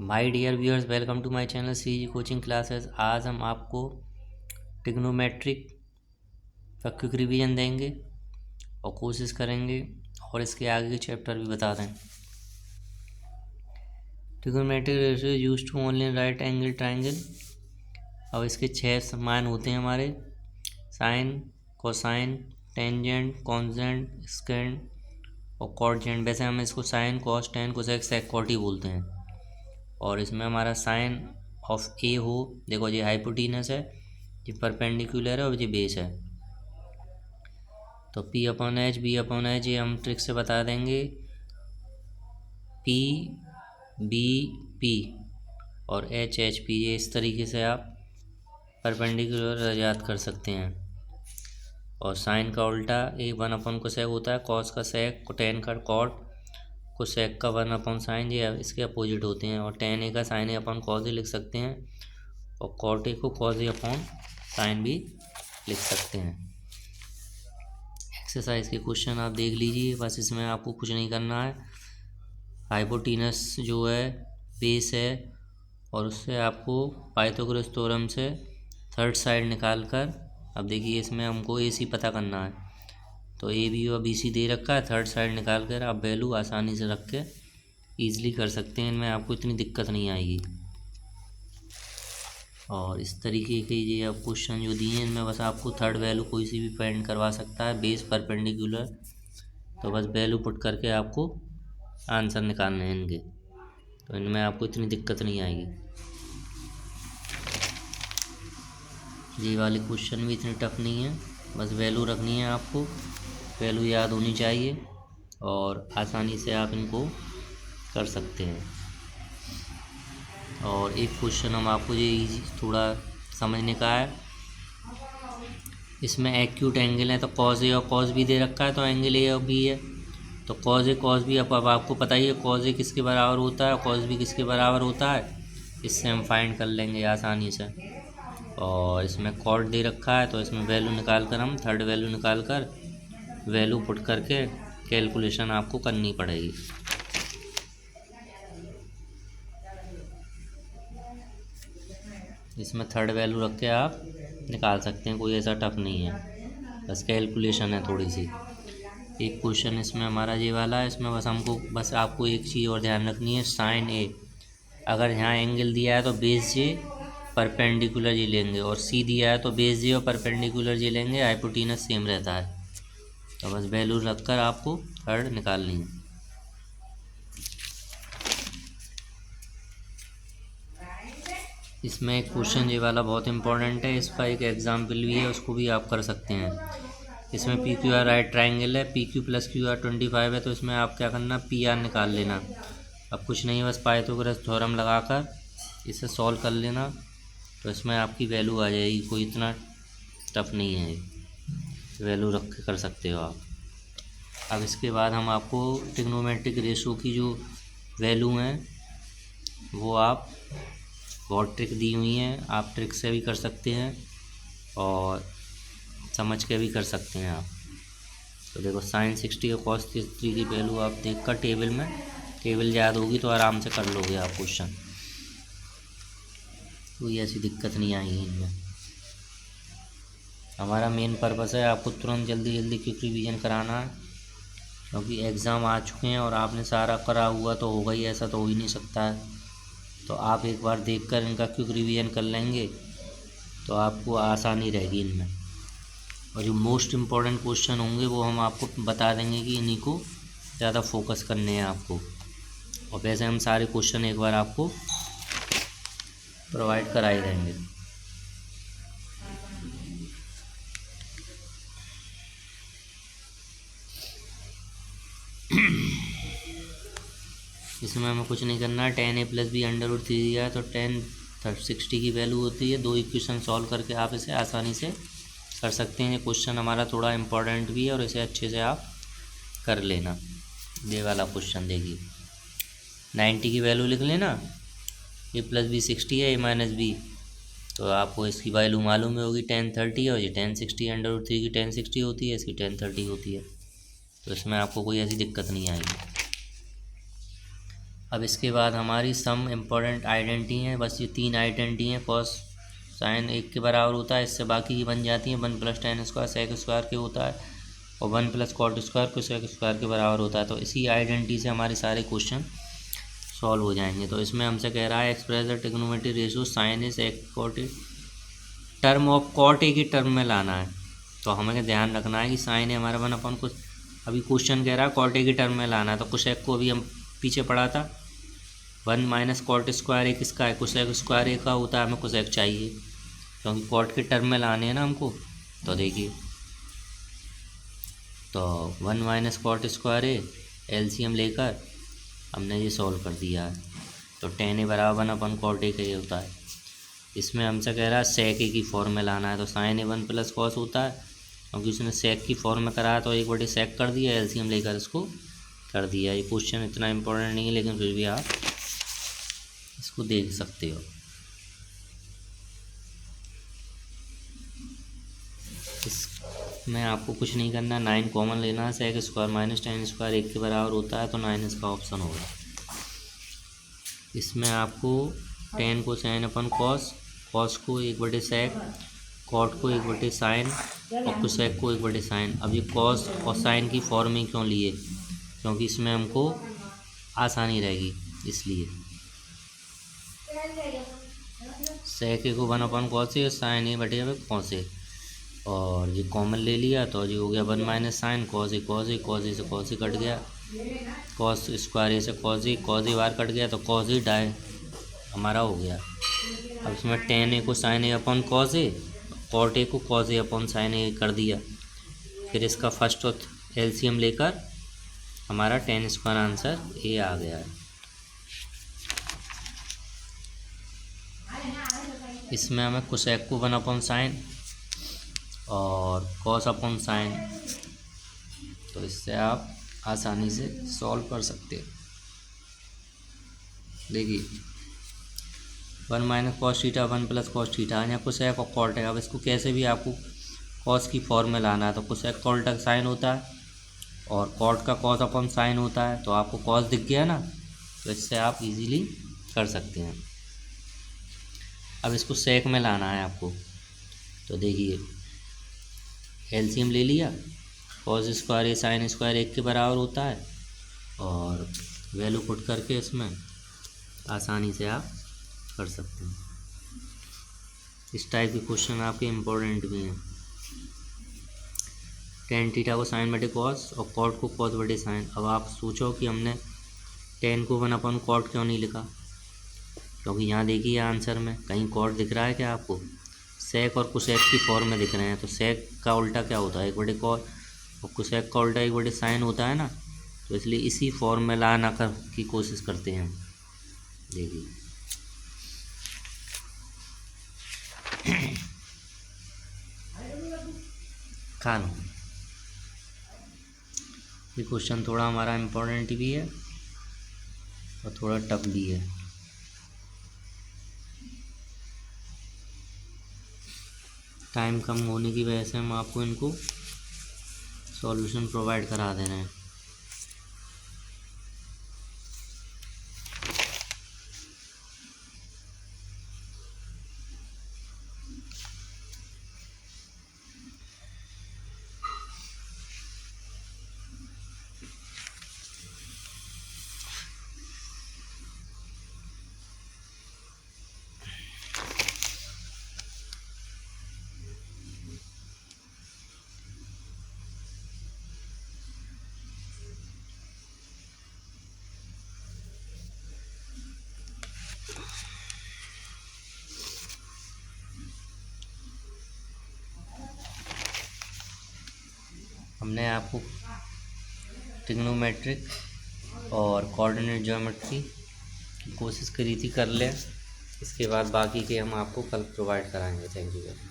My dear viewers, welcome to my channel C G coaching classes. आज हम आपको trigonometric का क्विक रिवीजन देंगे और कोशिश करेंगे और इसके आगे के चैप्टर भी बता दें। Trigonometric ratio use to only in right angle triangle. अब इसके 6 मान होते हैं हमारे: साइन, कोसाइन, टेंजेंट, कॉन्जेंट, स्केंड और कॉटजेंट। वैसे हम इसको sine, cos, tan, cosec, sec, cot ही बोलते हैं। और इसमें हमारा साइन ऑफ ए हो, देखो ये हाइपोटीनस है, ये परपेंडिकुलर है और ये बेस है। तो P upon H, B upon H ये हम ट्रिक से बता देंगे। पी बी पी और एच एच पी, ये इस तरीके से आप परपेंडिकुलर याद कर सकते हैं। और साइन का उल्टा ए 1 अपॉन कोसेक होता है, कॉस का सेक, टेन का कॉट, कोसेक का 1 अपॉन साइन, ये इसके अपोजिट होते हैं। और टेन ए का sign A upon cos A लिख सकते हैं और कॉट ए को कॉस ए अपॉन साइन भी लिख सकते हैं। एक्सरसाइज के क्वेश्चन आप देख लीजिए, बस इसमें आपको कुछ नहीं करना है। हाइपोटीनस जो है बेस है और उससे आपको पाइथागोरस थ्योरम से थर्ड साइड निकाल कर, अब देखिए इसमें हमको ए सी पता करना है, तो ए बी और बी सी दे रखा है, थर्ड साइड निकाल कर आप वैल्यू आसानी से रख के ईजिली कर सकते हैं। इनमें आपको इतनी दिक्कत नहीं आएगी। और इस तरीके के ये अब क्वेश्चन जो दिए हैं, इनमें बस आपको थर्ड वैल्यू कोई सी भी फाइंड करवा सकता है, बेस परपेंडिकुलर, तो बस वैल्यू पुट करके आपको आंसर निकालने हैं इनके। तो इनमें आपको इतनी दिक्कत नहीं आएगी। ये वाले क्वेश्चन भी इतने टफ नहीं है, बस वैल्यू रखनी है आपको, वैल्यू याद होनी चाहिए और आसानी से आप इनको कर सकते हैं। और एक क्वेश्चन हम आपको ये इजी थोड़ा समझने का है, इसमें एक्यूट एंगल है तो कॉस ए और कॉस बी दे रखा है, तो एंगल ए और बी है, तो कॉस ए कॉस बी, अब आपको पता ही है कॉस ए किसके बराबर होता है और कॉस बी किसके बराबर होता है, इससे हम फाइंड कर लेंगे आसानी से। और इसमें कॉट दे रखा है, तो इसमें वैल्यू निकाल कर, हम थर्ड वैल्यू निकाल कर वैल्यू पुट करके कैलकुलेशन आपको करनी पड़ेगी। इसमें थर्ड वैल्यू रख के आप निकाल सकते हैं, कोई ऐसा टफ नहीं है, बस कैलकुलेशन है थोड़ी सी। एक क्वेश्चन इसमें हमारा ये वाला है, इसमें बस आपको एक चीज़ और ध्यान रखनी है, साइन ए अगर यहाँ एंगल दिया है तो बेस जे परपेंडिकुलर जे लेंगे, और सी दिया है तो बेस जे और परपेंडिकुलर जे लेंगे, हाइपोटीनस सेम रहता है। तो बस वैल्यू रख कर आपको थर्ड निकालनी है। इसमें एक क्वेश्चन ये वाला बहुत इंपॉर्टेंट है, इसका एक एग्जाम्पल भी है, उसको भी आप कर सकते हैं। इसमें P Q R right triangle है, P Q plus Q R 25 है, तो इसमें आप क्या करना, पी आर निकाल लेना। अब कुछ नहीं, बस पाइथागोरस थ्योरम लगाकर इसे सॉल्व कर लेना, तो इसमें आपकी वैल्यू आ जाएगी। कोई इतना टफ नहीं है, वैल्यू रख के कर सकते हो आप। अब इसके बाद हम आपको ट्रिग्नोमेट्रिक रेशो की जो वैल्यू हैं वो आप, बहुत ट्रिक दी हुई हैं, आप ट्रिक से भी कर सकते हैं और समझ के भी कर सकते हैं आप। तो देखो साइन 60 और कॉस 3 की वैल्यू आप देखकर टेबल याद होगी तो आराम से कर लोगे आप क्वेश्चन, कोई ऐसी दिक्कत नहीं आएगी इनमें। हमारा मेन पर्पस है आपको तुरंत जल्दी जल्दी क्विक रिवीजन कराना है, क्योंकि एग्ज़ाम आ चुके हैं और आपने सारा करा हुआ तो होगा ही, ऐसा तो हो ही नहीं सकता है। तो आप एक बार देखकर इनका क्विक रिवीजन कर लेंगे तो आपको आसानी रहेगी इनमें। और जो मोस्ट इम्पॉर्टेंट क्वेश्चन होंगे वो हम आपको बता देंगे कि इन्हीं को ज़्यादा फोकस करने हैं आपको। और वैसे हम सारे क्वेश्चन एक बार आपको प्रोवाइड करा ही देंगे। इसमें हमें कुछ नहीं करना है, 10a plus be under root 3 दिया है, तो 60 की वैल्यू होती है। 2 इक्वेशन सॉल्व करके आप इसे आसानी से कर सकते हैं। ये क्वेश्चन हमारा थोड़ा इम्पोर्टेंट भी है और इसे अच्छे से आप कर लेना। ये वाला क्वेश्चन देखिए, 90 की वैल्यू लिख लेना, a प्लस बी 60 है, a माइनस बी, तो आपको इसकी वैल्यू मालूम होगी 1030 है, और ये 1060 अंडर रूट 3 की 1060 होती है, इसकी 1030 होती है। तो इसमें आपको कोई ऐसी दिक्कत नहीं आएगी। अब इसके बाद हमारी सम इम्पोर्टेंट आइडेंटिटी हैं, बस ये 3 आइडेंटिटी हैं। कॉस साइन 1 के बराबर होता है, इससे बाकी की बन जाती हैं। 1 + tan स्क्वायर सेक स्क्वायर के होता है और 1 + cot स्क्वायर कोसेक स्क्वायर के बराबर होता है। तो इसी आइडेंटिटी से हमारे सारे क्वेश्चन सॉल्व हो जाएंगे। तो इसमें हमसे कह रहा है express the trigonometric ratio sine is एक cot term of cot A की टर्म में लाना है। तो हमें ध्यान रखना है कि साइन है हमारा 1/, कुछ अभी क्वेश्चन कह रहा है कॉट ए की टर्म में लाना है। तो कोसेक को अभी हम पीछे पढ़ा था, 1 - cot स्क्वायर ए किसका है, कोसेक स्क्वायर ए का होता है। हमें कोसेक चाहिए क्योंकि कॉट के टर्म में लाने हैं ना हमको। तो देखिए, तो 1 - cot स्क्वायर ए एलसीएम लेकर हमने ये सॉल्व कर दिया है। तो tan a बराबर 1/, cot a का ये होता है। इसमें हमसे कह रहा है सेक ए की फॉर्म में लाना है। तो साइन ए 1 + cos होता है, क्योंकि उसने सेक की फॉर्म में कराया तो 1/sec कर दिया, एलसीएम लेकर इसको कर दिया। ये क्वेश्चन इतना इम्पोर्टेंट नहीं है, लेकिन फिर भी आप इसको देख सकते हो। इसमें आपको कुछ नहीं करना, 9 कॉमन लेना है। सेक स्क्वायर - tan स्क्वायर 1 के बराबर होता है, तो 9 इसका ऑप्शन होगा। इसमें आपको tan को sin/cos, cos को 1/sec, cot को 1/sin और cosec को 1/sin। अब ये cos और sin की फॉर्म में क्यों लिए, क्योंकि इसमें हमको आसानी रहेगी इसलिए। sec को 1/cos और sin a/cos a, और ये कॉमन ले लिया तो ये हो गया 1 - sin cos a, cos a, cos a से cos a कट गया, cos स्क्वायर ए से cos a बार कट गया, तो cos a डाई हमारा हो गया। अब इसमें tan a को sin a/cos a, cot a को cos a/sin a कर दिया। फिर इसका फर्स्ट और एलसीएम लेकर हमारा tan स्क्वायर आंसर ए आ गया है। इसमें हमें कोसेक को 1/sin और cos/sin, तो इससे आप आसानी से सॉल्व कर सकते हो। देखिए 1 - cos थीटा 1 + cos थीटा या कोसेक और कॉट है। अब इसको कैसे भी आपको कॉस की फॉर्म में लाना है, तो कोसेक कॉट का साइन होता है और कॉट का cos/sin होता है। तो आपको कॉस दिख गया ना, तो इससे आप इजीली कर सकते हैं। अब इसको सेक में लाना है आपको। तो देखिए एलसीएम ले लिया, cos स्क्वायर ए sin स्क्वायर 1 के बराबर होता है, और वैल्यू पुट करके इसमें आसानी से आप कर सकते हैं। इस टाइप के क्वेश्चन आपके इम्पोर्टेंट भी हैं। tan थीटा को sin/cos और cot को cos/sin। अब आप सोचो कि हमने tan को 1/cot क्यों नहीं लिखा, क्योंकि यहाँ देखिए आंसर में कहीं cot दिख रहा है क्या आपको, सेक और कोसेक की फॉर्म में दिख रहे हैं। तो सेक का उल्टा क्या होता है, 1/cos, और कोसेक का उल्टा 1/sin होता है ना। तो इसलिए इसी फॉर्म में लाना कर की कोशिश करते हैं। देखिए खान, ये क्वेश्चन थोड़ा हमारा इम्पोर्टेंट भी है और थोड़ा टफ भी है। टाइम कम होने की वजह से हम आपको इनको सॉल्यूशन प्रोवाइड करा दे रहे हैं। हमने आपको ट्रिग्नोमेट्रिक और कोऑर्डिनेट ज्योमेट्री की कोशिश करी थी, कर ले। इसके बाद बाकी के हम आपको कल प्रोवाइड कराएंगे। Thank you.